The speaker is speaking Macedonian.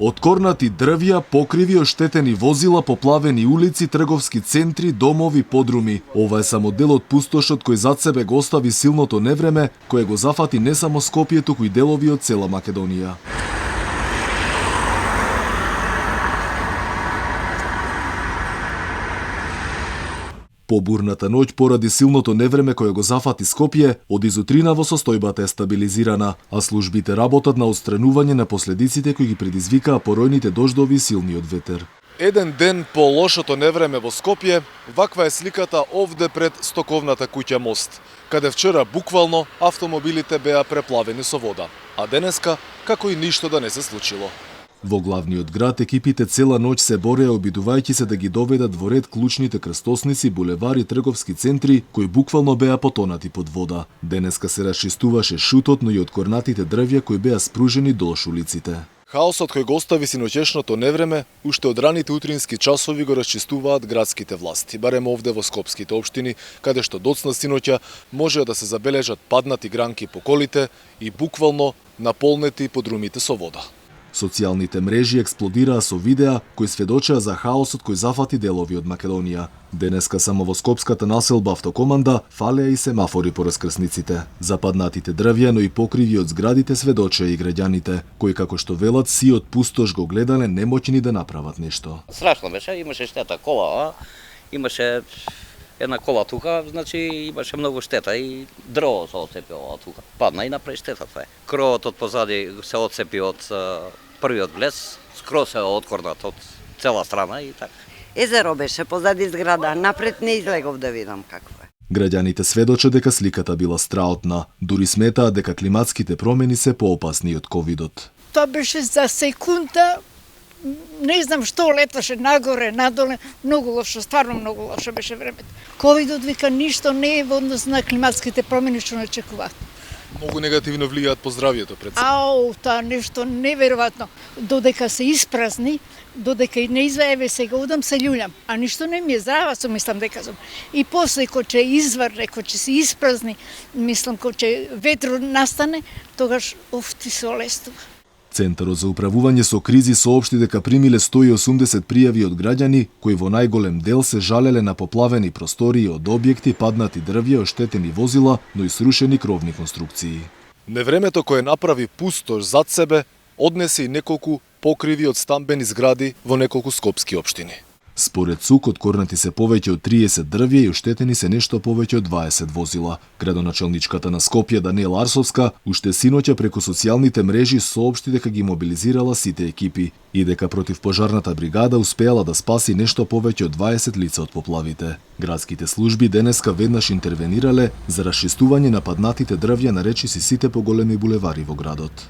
Откорнати дрвја, покриви, оштетени возила, поплавени улици, трговски центри, домови, подруми. Ова е само дел од пустошот кој зад себе го остави силното невреме, кое го зафати не само Скопје, туку и делови од цела Македонија. Побурната ноќ поради силното невреме кое го зафати Скопје, од изутринава состојбата е стабилизирана, а службите работат на отстранување на последиците кои ги предизвикаа поројните дождови и силниот ветер. Еден ден по лошото невреме во Скопје, ваква е сликата овде пред стоковната куќа Мост, каде вчера буквално автомобилите беа преплавени со вода, а денеска како и ништо да не се случило. Во главниот град екипите цела ноќ се бореа обидувајќи се да ги доведат во ред клучните крстосници, булевари, трговски центри кои буквално беа потонати под вода. Денеска се расчистуваше шутот, но и откорнатите дрвја кои беа спружени долж улиците. Хаосот кој го остави синоќешното невреме, уште од раните утрински часови го расчистуваат градските власти, барем овде во скопските општини, каде што доцна синоќа може да се забележат паднати гранки по колите и буквално наполнети подрумите со вода. Социјалните мрежи експлодираа со видеа кои сведочеа за хаосот кој зафати делови од Македонија. Денеска само во скопската населба Автокоманда фалеа и семафори по раскрсниците. Западнатите дрвја, но и покриви од зградите сведочеа и граѓаните, кои како што велат си од пустош го гледале немоќни да направат нешто. Страшно беше, имаше штета кола, имаше една кола тука, значи имаше многу штета и дрво се отцепило тука. Падна и направи штета тоа. Кровот од позади се отцепи од првиот влез, скроз се откорнат од цела страна и така. Езеро беше позади зграда, напред не излегов да видам какво е. Граѓаните сведочат дека сликата била страотна, дури сметаа дека климатските промени се поопасни од ковидот. Тоа беше за секунда, не знам што леташе нагоре, надоле, многу лошо, стварно многу лошо беше времето. Ковидот вика ништо не е во однос на климатските промени што не очекуваат. Многу негативно влијаат по здравјето пред се. Тоа нешто неверојатно. Додека се испразни, додека и не изваеве сега удам се љулјам, а ништо не ми е здрава, со мислам дека сум. И после кој ќе изврне, кој ќе се испразни, мислам кој ќе ветро настане, тогаш ти се олестува. Центарот за управување со кризи соопшти дека примиле 180 пријави од граѓани кои во најголем дел се жалеле на поплавени простории од објекти, паднати дрвја, оштетени возила, но и срушени кровни конструкции. Невремето кое направи пустош зад себе однесе и неколку покриви од стамбени згради во неколку скопски општини. Според СУК, откорнати се повеќе од 30 дрвја и оштетени се нешто повеќе од 20 возила. Градоначелничката на Скопје Даниела Арсовска уште синоќа преку социјалните мрежи соопшти дека ги мобилизирала сите екипи и дека противпожарната бригада успеала да спаси нешто повеќе од 20 лица од поплавите. Градските служби денеска веднаш интервенирале за расчистување на паднатите дрвја на речиси сите поголеми булевари во градот.